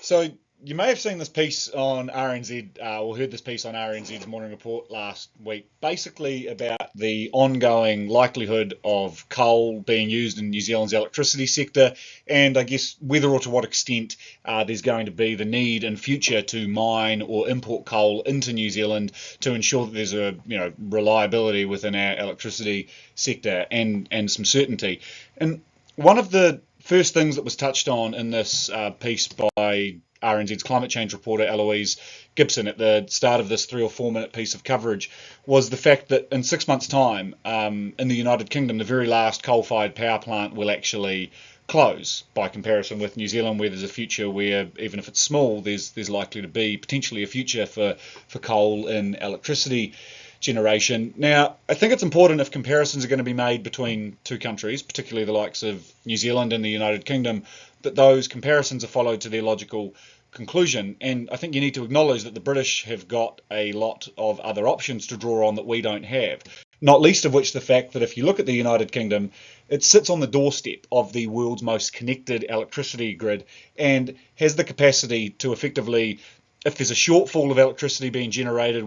So you may have seen this piece on RNZ, or heard this piece on RNZ's Morning Report last week, basically about the ongoing likelihood of coal being used in New Zealand's electricity sector, and I guess whether or to what extent there's going to be the need in future to mine or import coal into New Zealand to ensure that there's a reliability within our electricity sector and some certainty. And one of the first things that was touched on in this piece by RNZ's climate change reporter Eloise Gibson at the start of this 3 or 4 minute piece of coverage was the fact that in 6 months' time, in the United Kingdom, the very last coal-fired power plant will actually close by comparison with New Zealand, where there's a future where, even if it's small, there's likely to be potentially a future for coal in electricity generation. Now, I think it's important if comparisons are going to be made between two countries, particularly the likes of New Zealand and the United Kingdom, that those comparisons are followed to their logical conclusion. And I think you need to acknowledge that the British have got a lot of other options to draw on that we don't have. Not least of which the fact that if you look at the United Kingdom, it sits on the doorstep of the world's most connected electricity grid and has the capacity to effectively, if there's a shortfall of electricity being generated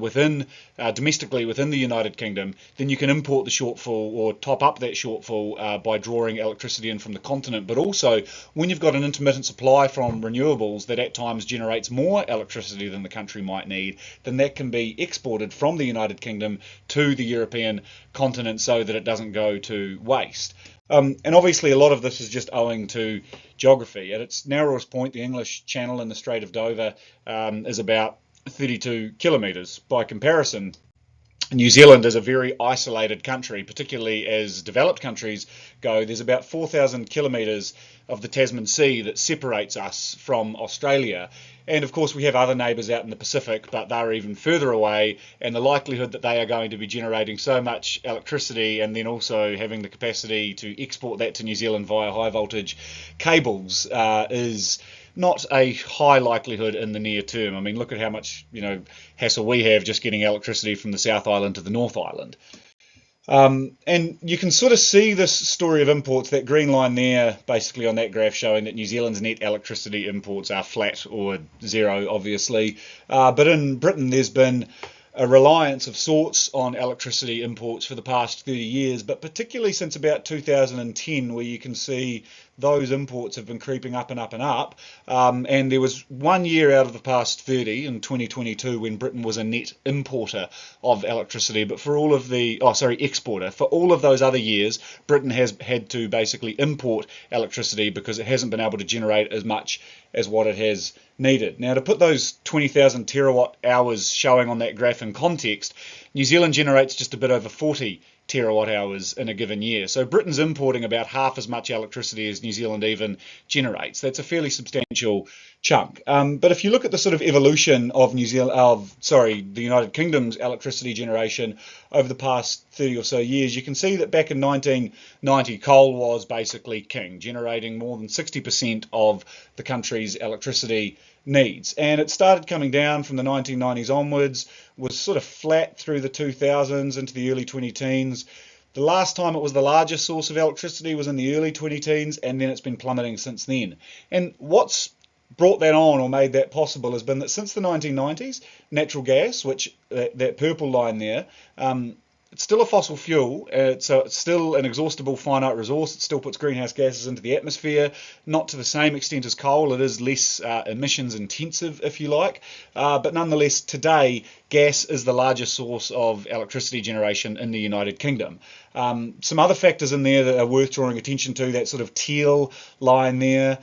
domestically within the United Kingdom, then you can import the shortfall or top up that shortfall by drawing electricity in from the continent. But also, when you've got an intermittent supply from renewables that at times generates more electricity than the country might need, then that can be exported from the United Kingdom to the European continent so that it doesn't go to waste. And obviously a lot of this is just owing to geography. At its narrowest point, the English Channel in the Strait of Dover is about 32 kilometres. By comparison, New Zealand is a very isolated country, particularly as developed countries go. There's about 4,000 kilometres of the Tasman Sea that separates us from Australia. And of course, we have other neighbours out in the Pacific, but they're even further away. And the likelihood that they are going to be generating so much electricity and then also having the capacity to export that to New Zealand via high voltage cables is not a high likelihood in the near term. I mean, look at how much hassle we have just getting electricity from the South Island to the North Island. And you can sort of see this story of imports, that green line there, basically on that graph showing that New Zealand's net electricity imports are flat or zero, obviously. But in Britain, there's been a reliance of sorts on electricity imports for the past 30 years, but particularly since about 2010, where you can see those imports have been creeping up and up and up. And there was 1 year out of the past 30 in 2022 when Britain was a net importer of electricity, but for all of exporter. For all of those other years, Britain has had to basically import electricity because it hasn't been able to generate as much as what it has needed. Now, to put those 20,000 terawatt hours showing on that graph in context, New Zealand generates just a bit over 40 terawatt hours in a given year. So Britain's importing about half as much electricity as New Zealand even generates. That's a fairly substantial chunk. But if you look at the sort of evolution of the United Kingdom's electricity generation over the past 30 or so years, you can see that back in 1990, coal was basically king, generating more than 60% of the country's electricity needs. And it started coming down from the 1990s onwards, was sort of flat through the 2000s into the early 2010s. The last time it was the largest source of electricity was in the early 2010s, and then it's been plummeting since then. And what's brought that on or made that possible has been that since the 1990s, natural gas, which that purple line there, it's still a fossil fuel, so it's still an exhaustible finite resource. It still puts greenhouse gases into the atmosphere, not to the same extent as coal. It is less emissions intensive, if you like. But nonetheless, today, gas is the largest source of electricity generation in the United Kingdom. Some other factors in there that are worth drawing attention to, that sort of teal line there,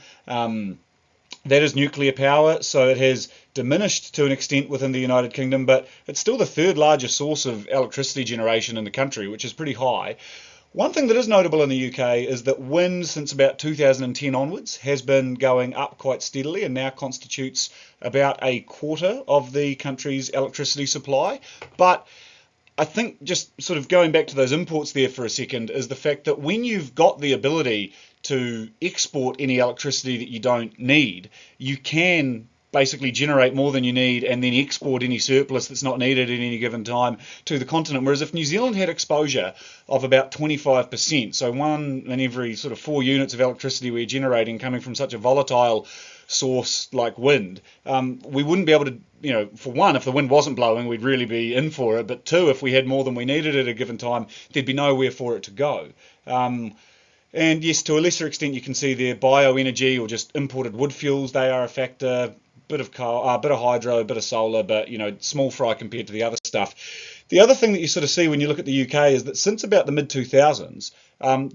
that is nuclear power, so it has diminished to an extent within the United Kingdom, but it's still the third largest source of electricity generation in the country, which is pretty high. One thing that is notable in the UK is that wind, since about 2010 onwards, has been going up quite steadily and now constitutes about a quarter of the country's electricity supply. But I think just sort of going back to those imports there for a second is the fact that when you've got the ability to export any electricity that you don't need, you can basically generate more than you need and then export any surplus that's not needed at any given time to the continent. Whereas if New Zealand had exposure of about 25%, so 1 in every sort of 4 units of electricity we're generating coming from such a volatile source like wind, we wouldn't be able to, for one, if the wind wasn't blowing, we'd really be in for it. But two, if we had more than we needed at a given time, there'd be nowhere for it to go. And yes, to a lesser extent, you can see there bioenergy or just imported wood fuels, they are a factor. Bit of coal, bit of hydro, bit of solar, but small fry compared to the other stuff. The other thing that you sort of see when you look at the UK is that since about the mid 2000s,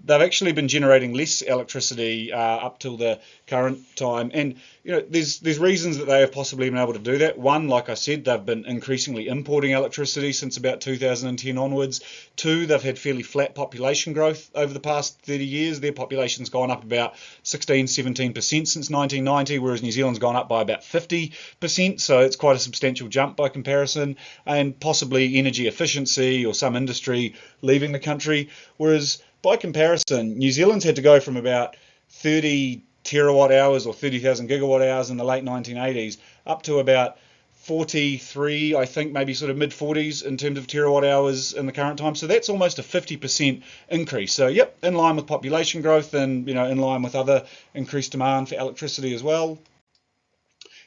they've actually been generating less electricity up till the current time, and there's reasons that they have possibly been able to do that. One, like I said, they've been increasingly importing electricity since about 2010 onwards. Two, they've had fairly flat population growth over the past 30 years. Their population's gone up about 16-17% since 1990, whereas New Zealand's gone up by about 50%, so it's quite a substantial jump by comparison, and possibly energy efficiency or some industry leaving the country, whereas by comparison, New Zealand's had to go from about 30 terawatt hours or 30,000 gigawatt hours in the late 1980s up to about 43, I think, maybe sort of mid 40s in terms of terawatt hours in the current time. So that's almost a 50% increase. So yep, in line with population growth and in line with other increased demand for electricity as well.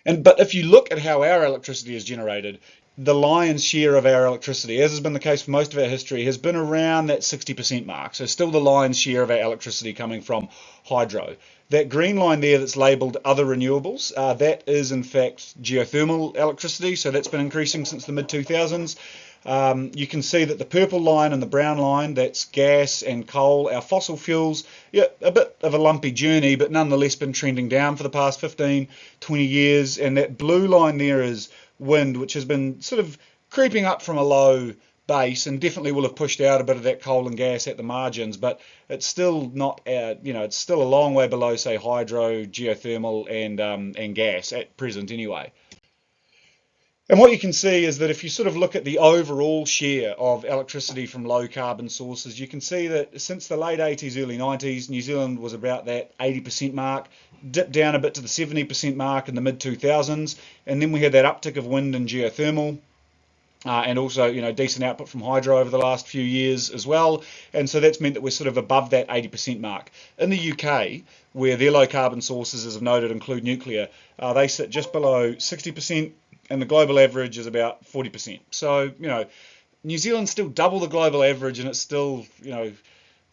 But if you look at how our electricity is generated, the lion's share of our electricity, as has been the case for most of our history, has been around that 60% mark. So still the lion's share of our electricity coming from hydro. That green line there that's labelled other renewables, that is in fact geothermal electricity. So that's been increasing since the mid-2000s. You can see that the purple line and the brown line, that's gas and coal, our fossil fuels, yeah, a bit of a lumpy journey, but nonetheless been trending down for the past 15, 20 years. And that blue line there is wind, which has been sort of creeping up from a low base and definitely will have pushed out a bit of that coal and gas at the margins, but it's still not, it's still a long way below, say, hydro, geothermal, and gas at present anyway. And what you can see is that if you sort of look at the overall share of electricity from low carbon sources, you can see that since the late 80s, early 90s, New Zealand was about that 80% mark, dipped down a bit to the 70% mark in the mid 2000s, and then we had that uptick of wind and geothermal. And also, decent output from hydro over the last few years as well. And so that's meant that we're sort of above that 80% mark. In the UK, where their low carbon sources, as I've noted, include nuclear, they sit just below 60%, and the global average is about 40%. So, New Zealand's still double the global average, and it's still,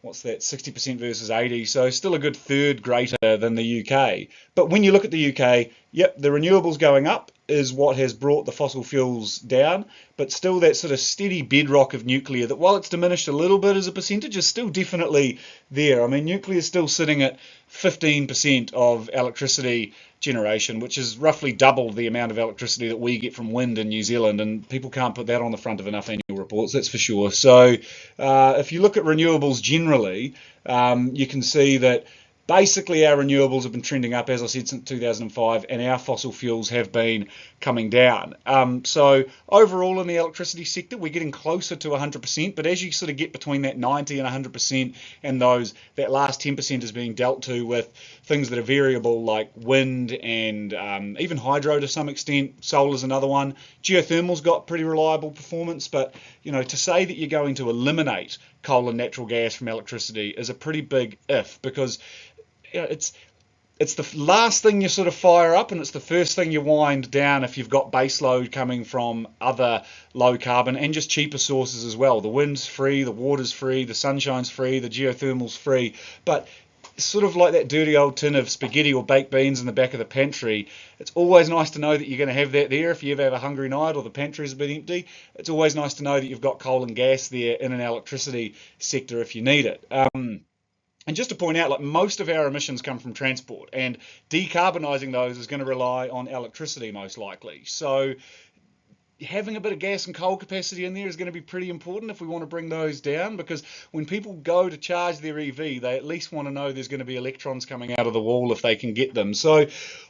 what's that, 60% versus 80, so still a good third greater than the UK. But when you look at the UK, yep, the renewables going up is what has brought the fossil fuels down, but still that sort of steady bedrock of nuclear that, while it's diminished a little bit as a percentage, is still definitely there. I mean, nuclear is still sitting at 15% of electricity generation, which is roughly double the amount of electricity that we get from wind in New Zealand, and people can't put that on the front of enough annual reports, that's for sure. So if you look at renewables generally, you can see that basically our renewables have been trending up, as I said, since 2005, and our fossil fuels have been coming down. So overall in the electricity sector, we're getting closer to 100%, but as you sort of get between that 90 and 100%, and that last 10% is being dealt to with things that are variable like wind and even hydro to some extent. Solar's another one. Geothermal's got pretty reliable performance, but to say that you're going to eliminate coal and natural gas from electricity is a pretty big if, because it's the last thing you sort of fire up, and it's the first thing you wind down if you've got base load coming from other low carbon and just cheaper sources as well. The wind's free, the water's free, the sunshine's free, the geothermal's free, but sort of like that dirty old tin of spaghetti or baked beans in the back of the pantry, it's always nice to know that you're going to have that there if you ever have a hungry night or the pantry's a bit empty. It's always nice to know that you've got coal and gas there in an electricity sector if you need it. And just to point out, like, most of our emissions come from transport, and decarbonising those is going to rely on electricity most likely. So having a bit of gas and coal capacity in there is going to be pretty important if we want to bring those down, because when people go to charge their EV, they at least want to know there's going to be electrons coming out of the wall if they can get them. So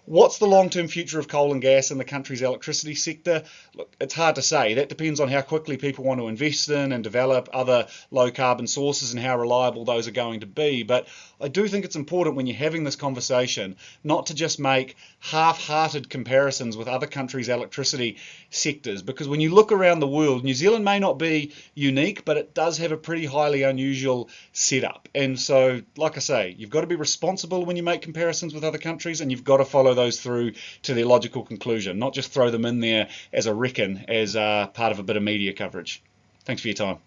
what's the long-term future of coal and gas in the country's electricity sector? Look, it's hard to say. That depends on how quickly people want to invest in and develop other low-carbon sources and how reliable those are going to be. But I do think it's important when you're having this conversation not to just make half-hearted comparisons with other countries' electricity sectors, because when you look around the world, New Zealand may not be unique, but it does have a pretty highly unusual setup. And so, like I say, you've got to be responsible when you make comparisons with other countries, and you've got to follow those through to their logical conclusion, not just throw them in there as a reckon, as part of a bit of media coverage. Thanks for your time.